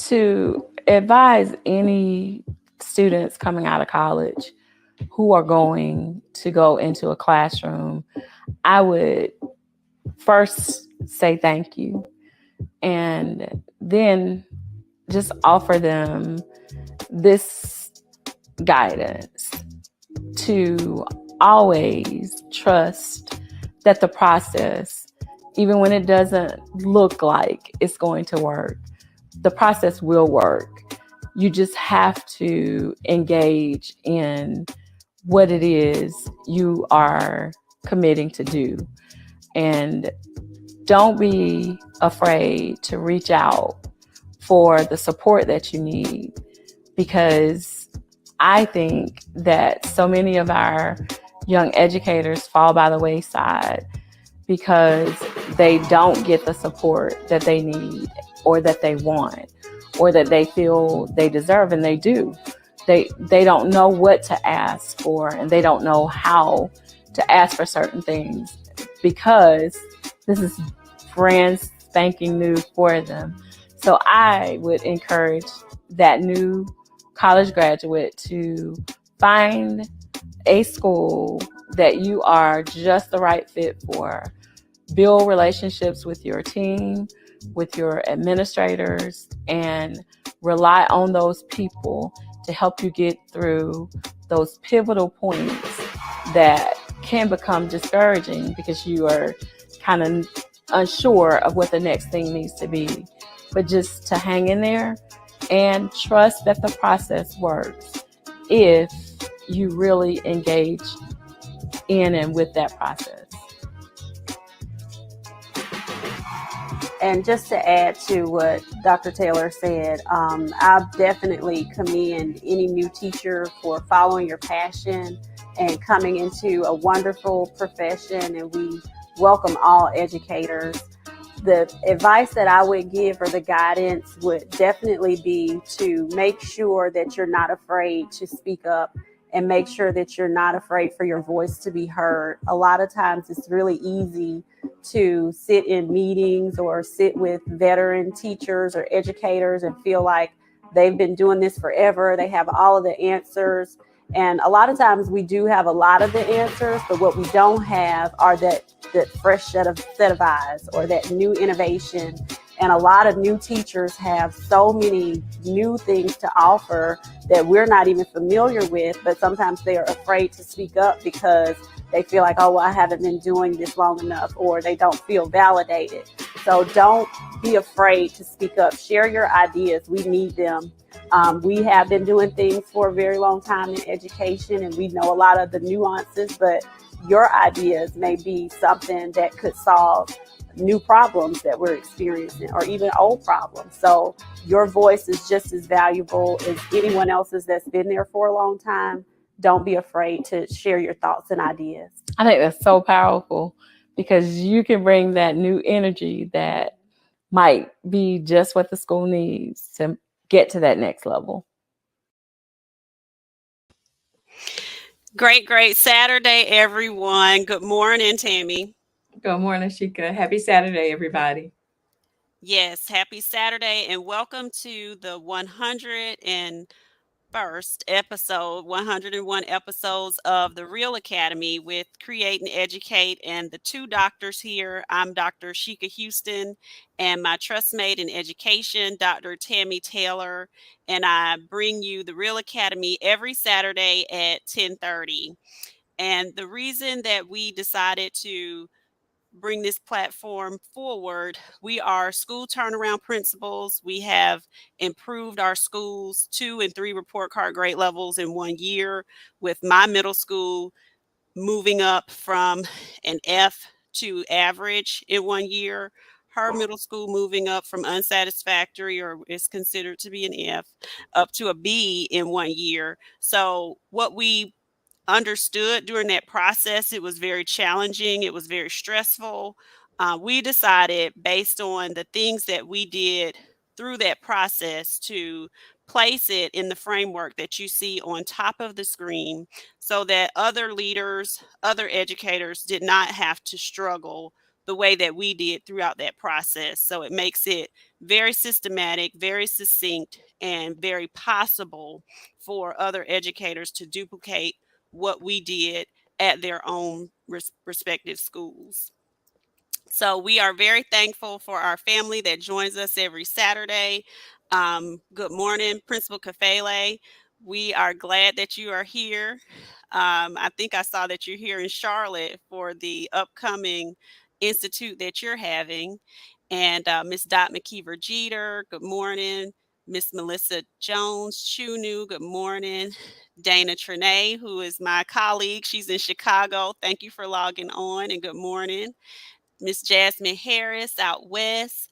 to advise any students coming out of college who are going to go into a classroom, I would first say thank you, and then just offer them this guidance to always trust that the process, even when it doesn't look like it's going to work, the process will work. You just have to engage in what it is you are committing to do. And don't be afraid to reach out for the support that you need, because I think that so many of our young educators fall by the wayside because they don't get the support that they need or that they want or that they feel they deserve, and they do. They don't know what to ask for, and they don't know how to ask for certain things because this is brand spanking new for them. So I would encourage that new college graduate to find a school that you are just the right fit for. Build relationships with your team, with your administrators, and rely on those people to help you get through those pivotal points that can become discouraging because you are kind of unsure of what the next thing needs to be. But just to hang in there and trust that the process works if you really engage in and with that process. And just to add to what Dr. Taylor said, I definitely commend any new teacher for following your passion and coming into a wonderful profession. And we welcome all educators. The advice that I would give, or the guidance, would definitely be to make sure that you're not afraid to speak up, and make sure that you're not afraid for your voice to be heard. A lot of times it's really easy to sit in meetings or sit with veteran teachers or educators and feel like they've been doing this forever. They have all of the answers. And a lot of times we do have a lot of the answers, but what we don't have are that fresh set of eyes or that new innovation. And a lot of new teachers have so many new things to offer that we're not even familiar with, but sometimes they are afraid to speak up because they feel like, oh, well, I haven't been doing this long enough, or they don't feel validated. So don't be afraid to speak up. Share your ideas. We need them. We have been doing things for a very long time in education, and we know a lot of the nuances, but your ideas may be something that could solve new problems that we're experiencing, or even old problems. So your voice is just as valuable as anyone else's that's been there for a long time. Don't be afraid to share your thoughts and ideas. I think that's so powerful because you can bring that new energy that might be just what the school needs to get to that next level. Great Saturday, everyone. Good morning, Tammy. Good morning, Shika. Happy Saturday, everybody. Yes, happy Saturday, and welcome to the 101 episodes of the REALL Academy with Create and Educate, and the two doctors here. I'm Dr. Shika Houston, and my trustmate in education, Dr. Tammy Taylor, and I bring you the REALL Academy every Saturday at 10:30. And the reason that we decided to bring this platform forward, we are school turnaround principals. We have improved our schools 2 and 3 report card grade levels in 1 year, with my middle school moving up from an F to average in 1 year, her middle school moving up from unsatisfactory, or is considered to be an F, up to a B in 1 year. So what we understood during that process, it was very challenging. It was very stressful. We decided, based on the things that we did through that process, to place it in the framework that you see on top of the screen so that other leaders, other educators did not have to struggle the way that we did throughout that process. So it makes it very systematic, very succinct, and very possible for other educators to duplicate what we did at their own respective schools. So we are very thankful for our family that joins us every Saturday. Good morning, Principal Kafele. We are glad that you are here. I think I saw that you're here in Charlotte for the upcoming institute that you're having. And Miss Dot McKeever Jeter, good morning. Miss Melissa Jones Chunu, good morning. Dana Trene, who is my colleague, she's in Chicago. Thank you for logging on and good morning. Miss Jasmine Harris out west.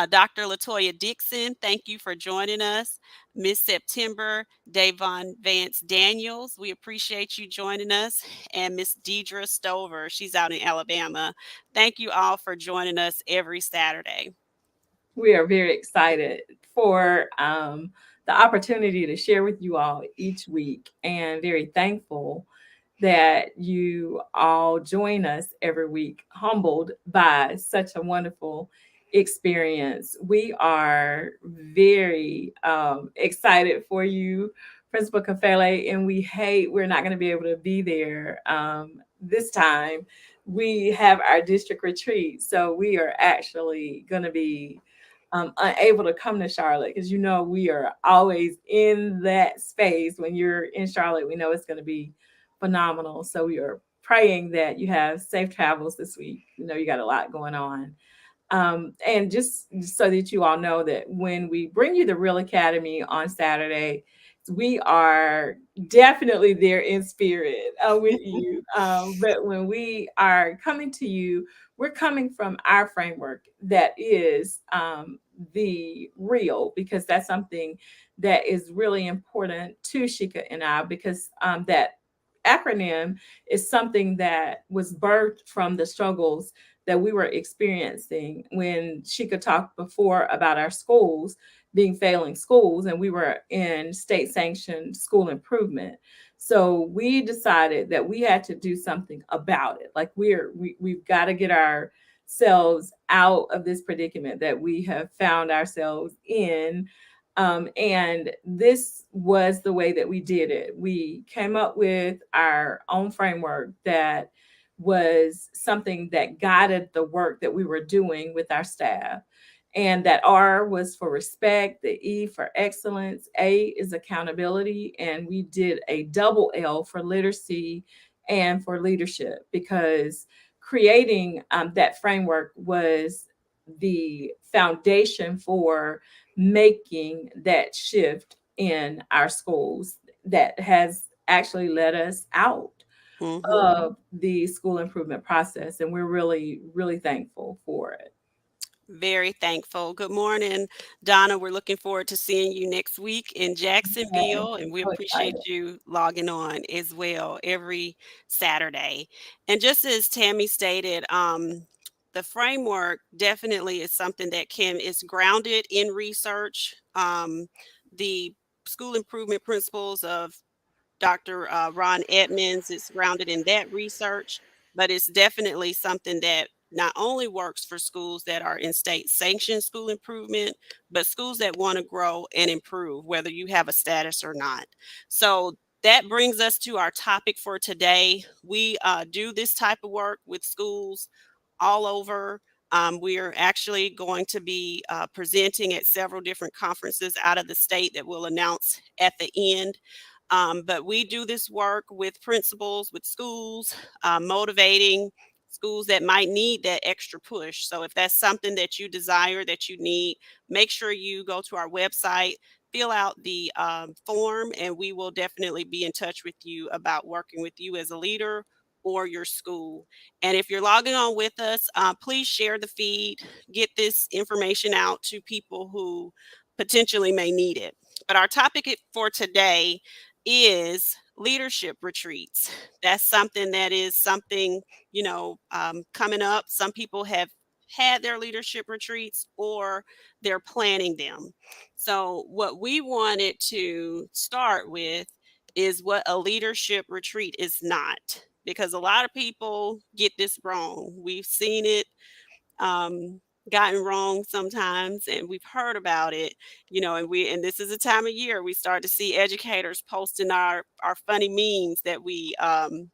Dr. Latoya Dixon, thank you for joining us. Miss September Davon Vance Daniels, we appreciate you joining us. And Miss Deidre Stover, she's out in Alabama. Thank you all for joining us every Saturday. We are very excited for the opportunity to share with you all each week, and very thankful that you all join us every week, humbled by such a wonderful experience. We are very excited for you, Principal Kafele, and we're not going to be able to be there this time. We have our district retreat, so we are actually going to be unable to come to Charlotte, because we are always in that space. When you're in Charlotte, we know it's going to be phenomenal. So we are praying that you have safe travels this week. You got a lot going on. And just so that you all know that when we bring you the Real Academy on Saturday, we are definitely there in spirit with you. But when we are coming to you, we're coming from our framework that is the REAL, because that's something that is really important to Shika and I, because that acronym is something that was birthed from the struggles that we were experiencing when Shika talked before about our schools being failing schools, and we were in state sanctioned school improvement. So we decided that we had to do something about it. Like we've got to get ourselves out of this predicament that we have found ourselves in. And this was the way that we did it. We came up with our own framework that was something that guided the work that we were doing with our staff. And that R was for respect, the E for excellence, A is accountability, and we did a double L for literacy and for leadership, because creating that framework was the foundation for making that shift in our schools that has actually led us out of the school improvement process. And we're really, really thankful for it. Very thankful. Good morning, Donna. We're looking forward to seeing you next week in Jacksonville, and we So appreciate excited. you logging on as well every Saturday. And just as Tammy stated, the framework definitely is something that is grounded in research. The school improvement principles of Dr. Ron Edmonds is grounded in that research, but it's definitely something that not only works for schools that are in state sanctioned school improvement, but schools that want to grow and improve, whether you have a status or not. So that brings us to our topic for today. We do this type of work with schools all over. We are actually going to be presenting at several different conferences out of the state that we'll announce at the end. But we do this work with principals, with schools, motivating schools that might need that extra push. So if that's something that you desire, that you need, make sure you go to our website, fill out the form, and we will definitely be in touch with you about working with you as a leader or your school. And if you're logging on with us, please share the feed, get this information out to people who potentially may need it. But our topic for today is leadership retreats. That's something coming up. Some people have had their leadership retreats or they're planning them. So what we wanted to start with is what a leadership retreat is not. because a lot of people get this wrong. We've seen it um, gotten wrong sometimes, and we've heard about it, and this is a time of year we start to see educators posting our funny memes that we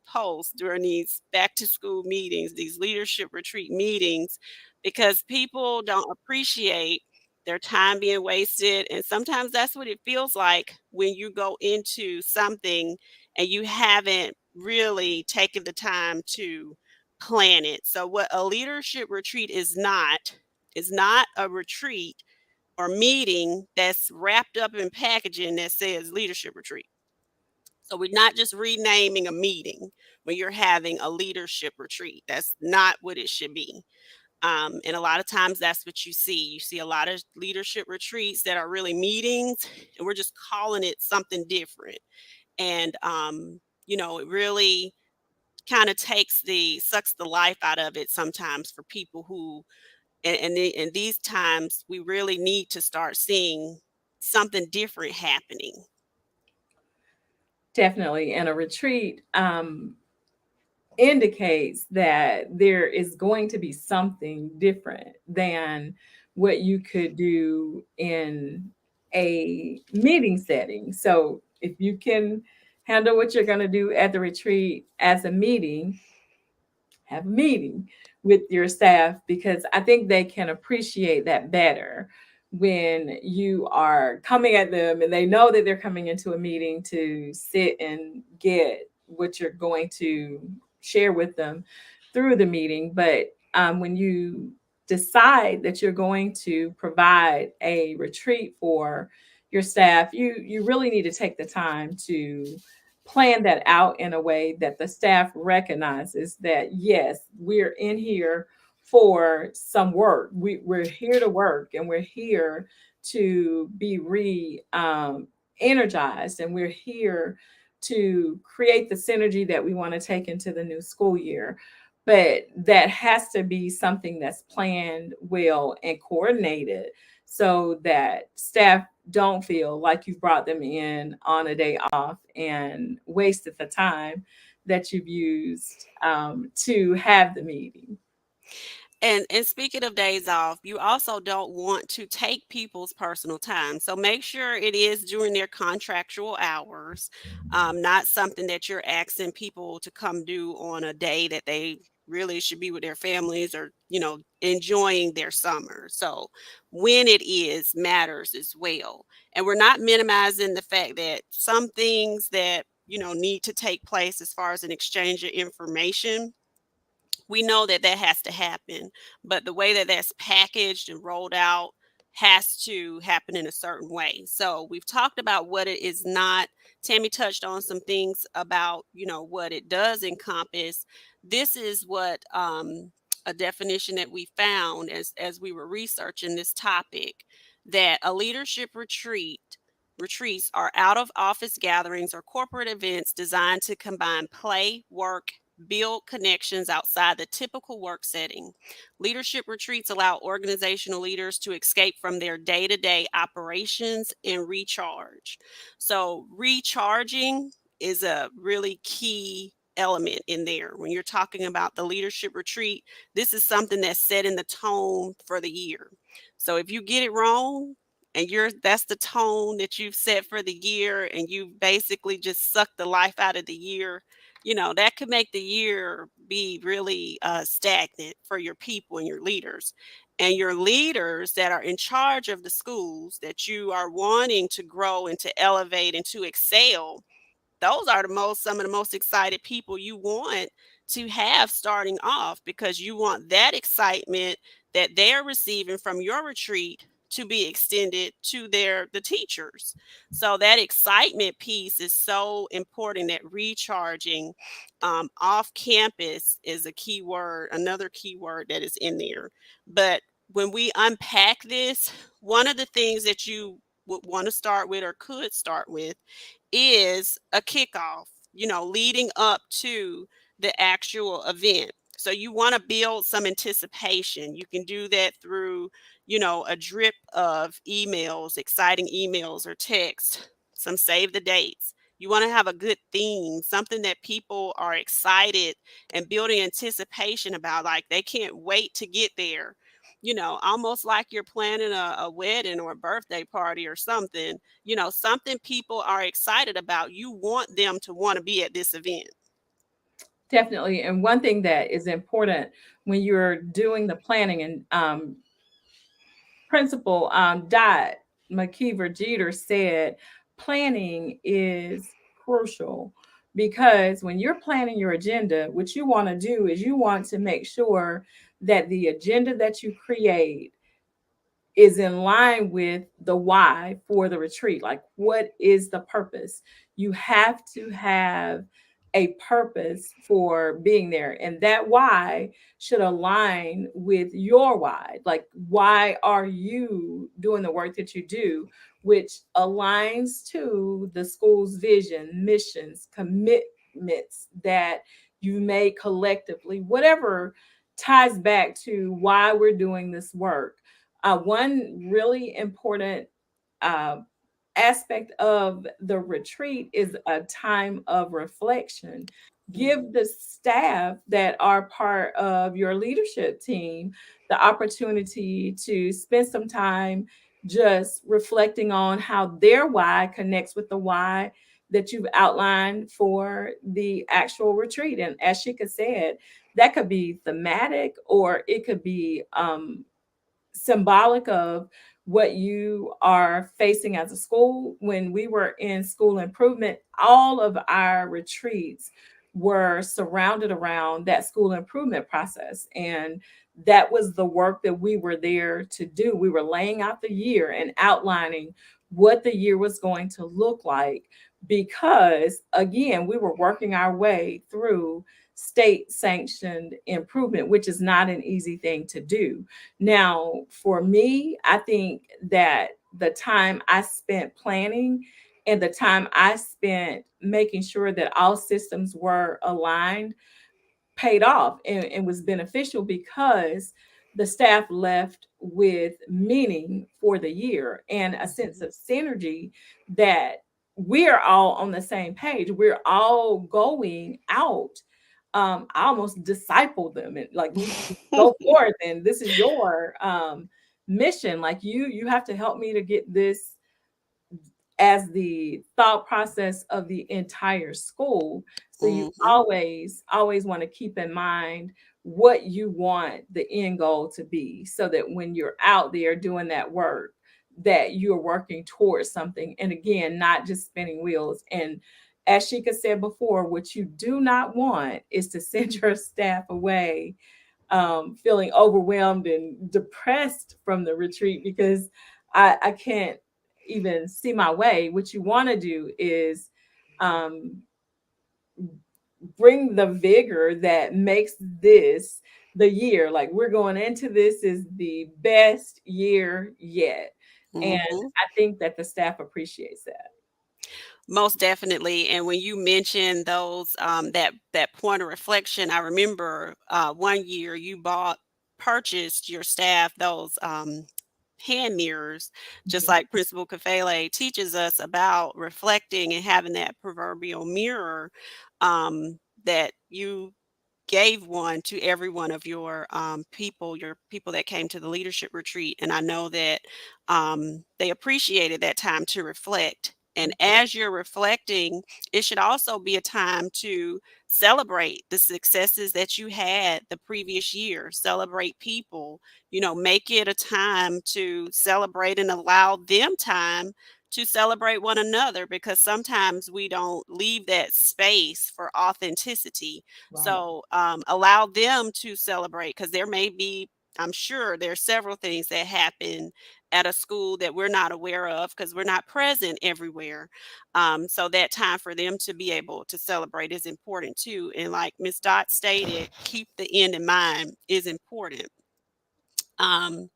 post during these back to school meetings, these leadership retreat meetings, because people don't appreciate their time being wasted. And sometimes that's what it feels like when you go into something and you haven't really taken the time to plan it. So what a leadership retreat is not a retreat or meeting that's wrapped up in packaging that says leadership retreat. So we're not just renaming a meeting when you're having a leadership retreat. That's not what it should be. And a lot of times that's what you see. You see a lot of leadership retreats that are really meetings, and we're just calling it something different. And it really kind of sucks the life out of it sometimes for people who, in these times, we really need to start seeing something different happening. Definitely. And a retreat indicates that there is going to be something different than what you could do in a meeting setting. So if you can handle what you're going to do at the retreat as a meeting, have a meeting with your staff, because I think they can appreciate that better when you are coming at them and they know that they're coming into a meeting to sit and get what you're going to share with them through the meeting. But when you decide that you're going to provide a retreat for your staff, you really need to take the time to plan that out in a way that the staff recognizes that, yes, we're in here for some work. We're here to work, and we're here to be energized, and we're here to create the synergy that we want to take into the new school year. But that has to be something that's planned well and coordinated, so that staff don't feel like you've brought them in on a day off and wasted the time that you've used to have the meeting. And speaking of days off, you also don't want to take people's personal time. So make sure it is during their contractual hours, not something that you're asking people to come do on a day that they really should be with their families or, enjoying their summer. So when it is matters as well. And we're not minimizing the fact that some things that, need to take place as far as an exchange of information, we know that that has to happen, but the way that that's packaged and rolled out has to happen in a certain way. So we've talked about what it is not. Tammy touched on some things about, what it does encompass. This is what a definition that we found as we were researching this topic, that a leadership retreats are out of office gatherings or corporate events designed to combine play, work, build connections outside the typical work setting. Leadership retreats allow organizational leaders to escape from their day to day operations and recharge. So, recharging is a really key element in there. When you're talking about the leadership retreat, this is something that's setting the tone for the year. So, if you get it wrong, and that's the tone that you've set for the year, and you basically just suck the life out of the year, that could make the year be really stagnant for your people and your leaders. And your leaders that are in charge of the schools that you are wanting to grow and to elevate and to excel, those are some of the most excited people you want to have starting off, because you want that excitement that they're receiving from your retreat to be extended to the teachers. So that excitement piece is so important. That recharging off campus is a key word, another key word that is in there. But when we unpack this, one of the things that you would want to start with or could start with is a kickoff, leading up to the actual event. So you want to build some anticipation. You can do that through, a drip of emails, exciting emails or text, some save the dates. You want to have a good theme, something that people are excited and building anticipation about, like they can't wait to get there. Almost like you're planning a wedding or a birthday party or something, something people are excited about. You want them to want to be at this event. Definitely. And one thing that is important when you're doing the planning, and Principal Dot McKeever Jeter said, planning is crucial, because when you're planning your agenda, what you want to do is you want to make sure that the agenda that you create is in line with the why for the retreat. Like, what is the purpose? You have to have a purpose for being there, and that why should align with your why. Like, why are you doing the work that you do, which aligns to the school's vision, missions, commitments that you made collectively, whatever ties back to why we're doing this work. One really important uh, aspect of the retreat is a time of reflection. Give the staff that are part of your leadership team the opportunity to spend some time just reflecting on how their why connects with the why that you've outlined for the actual retreat. And as Shika said, that could be thematic, or it could be symbolic of what you are facing as a school. When we were in school improvement, all of our retreats were surrounded around that school improvement process. And that was the work that we were there to do. We were laying out the year and outlining what the year was going to look like, because, again, we were working our way through state sanctioned improvement, which is not an easy thing to do. Now, for me, I think that the time I spent planning and the time I spent making sure that all systems were aligned paid off, and was beneficial, because the staff left with meaning for the year and a sense of synergy, that we're all on the same page. We're all going out. I almost disciple them, and like, go forth, and this is your mission. Like, you have to help me to get this as the thought process of the entire school. So you Mhm. always want to keep in mind what you want the end goal to be, so that when you're out there doing that work, that you're working towards something. And again, not just spinning wheels. And as Shika said before, what you do not want is to send your staff away feeling overwhelmed and depressed from the retreat, because I can't even see my way. What you want to do is um, bring the vigor that makes this the year. Like, we're going into this is the best year yet. And Mhm. I think that the staff appreciates that. Most definitely. And when you mentioned those, that point of reflection, I remember one year you purchased your staff those hand mirrors, just Mhm. like Principal Kafele teaches us about reflecting and having that proverbial mirror, that you gave one to every one of your people that came to the leadership retreat. And I know that they appreciated that time to reflect. And as you're reflecting, it should also be a time to celebrate the successes that you had the previous year, celebrate people, make it a time to celebrate and allow them time to celebrate one another, because sometimes we don't leave that space for authenticity. Right. So allow them to celebrate, because there may be, I'm sure there's several things that happen at a school that we're not aware of because we're not present everywhere. So that time for them to be able to celebrate is important too. And like Miss Dot stated, keep the end in mind is important. Um,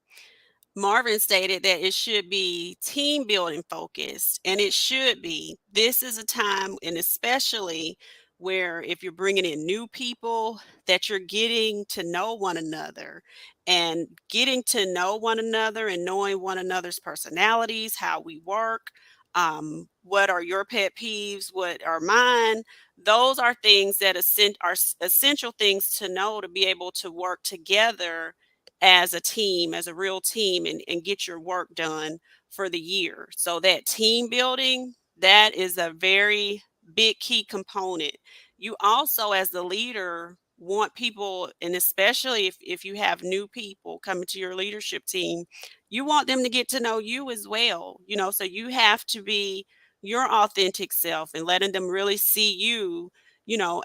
Marvin stated that it should be team building focused, and it should be. This is a time, and especially where if you're bringing in new people, that you're getting to know one another, and getting to know one another and knowing one another's personalities, how we work. What are your pet peeves? What are mine? Those are things that are essential things to know to be able to work together as a team, as a real team, and get your work done for the year. So that team building, that is a very big key component. You also, as the leader, want people, and especially if you have new people coming to your leadership team, you want them to get to know you as well. So you have to be your authentic self and letting them really see you,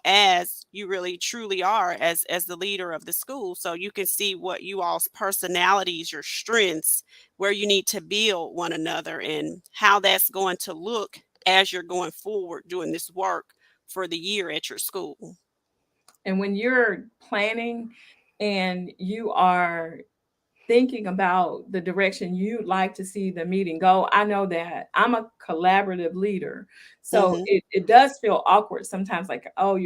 as you really truly are as the leader of the school. So you can see what you all's personalities, your strengths, where you need to build one another, and how that's going to look as you're going forward doing this work for the year at your school. And when you're planning and you are thinking about the direction you'd like to see the meeting go, I know that I'm a collaborative leader. So Hmm. it does feel awkward sometimes, like, oh,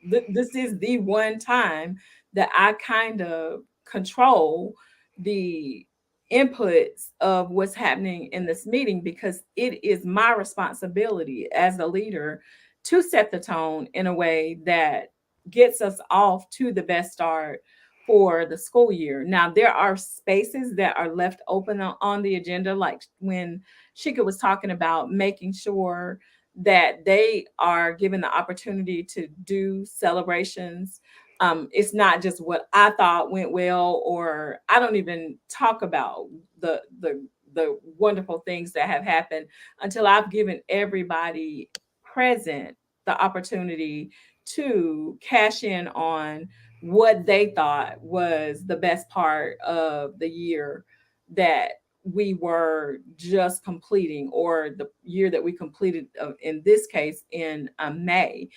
this is the one time that I kind of control the inputs of what's happening in this meeting, because it is my responsibility as a leader to set the tone in a way that gets us off to the best start for the school year. Now, there are spaces that are left open on the agenda, like when Shika was talking about making sure that they are given the opportunity to do celebrations. It's not just what I thought went well, or I don't even talk about the wonderful things that have happened until I've given everybody present the opportunity to cash in on what they thought was the best part of the year that we were just completing, or the year that we completed, in this case in May,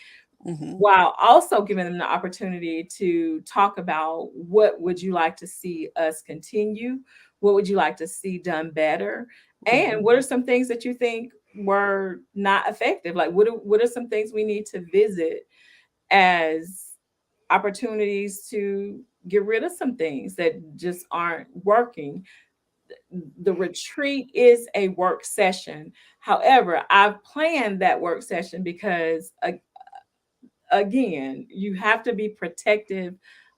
Hmm. while also giving them the opportunity to talk about what would you like to see us continue, what would you like to see done better, and Hmm. what are some things that you think were not effective, like what are some things we need to visit as opportunities to get rid of some things that just aren't working. The retreat is a work session. However, I've planned that work session because, again, you have to be protective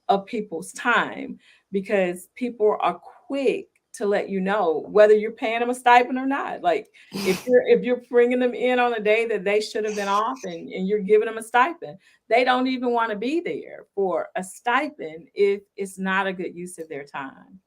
of people's time, because people are quick to let you know whether you're paying them a stipend or not. Like, if you're bringing them in on a day that they should have been off, and you're giving them a stipend, they don't even want to be there for a stipend if it's not a good use of their time.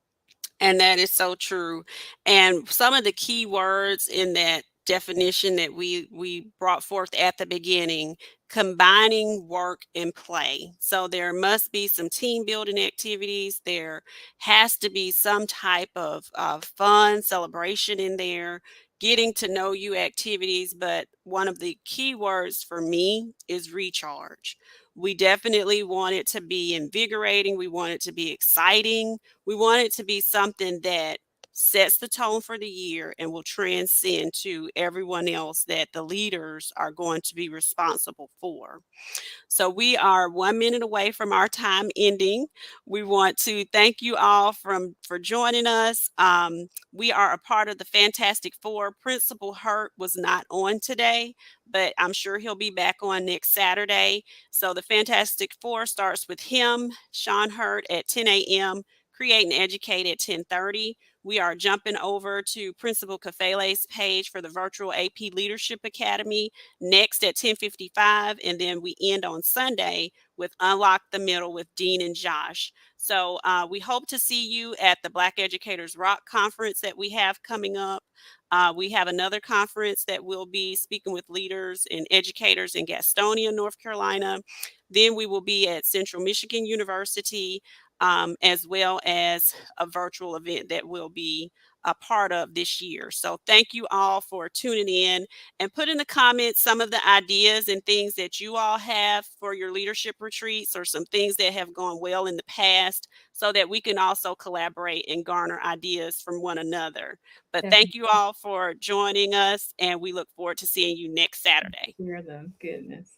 And that is so true. And some of the key words in that definition that we brought forth at the beginning, combining work and play. So there must be some team building activities. There has to be some type of fun celebration in there, getting to know you activities. But one of the key words for me is recharge. We definitely want it to be invigorating. We want it to be exciting. We want it to be something that sets the tone for the year and will transcend to everyone else that the leaders are going to be responsible for. So we are 1 minute away from our time ending. We want to thank you all for joining us. We are a part of the Fantastic Four. Principal Hurt was not on today, but I'm sure he'll be back on next Saturday. So the Fantastic Four starts with him, Sean Hurt, at 10 a.m., Create and Educate at 10:30. We are jumping over to Principal Kafele's page for the virtual AP Leadership Academy next at 10:55, and then we end on Sunday with Unlock the Middle with Dean and Josh. So we hope to see you at the Black Educators Rock Conference that we have coming up. We have another conference that will be speaking with leaders and educators in Gastonia, North Carolina. Then we will be at Central Michigan University, as well as a virtual event that will be a part of this year. So thank you all for tuning in, and put in the comments some of the ideas and things that you all have for your leadership retreats, or some things that have gone well in the past, so that we can also collaborate and garner ideas from one another. But thank you Definitely all for joining us, and we look forward to seeing you next Saturday. hear them. Goodness.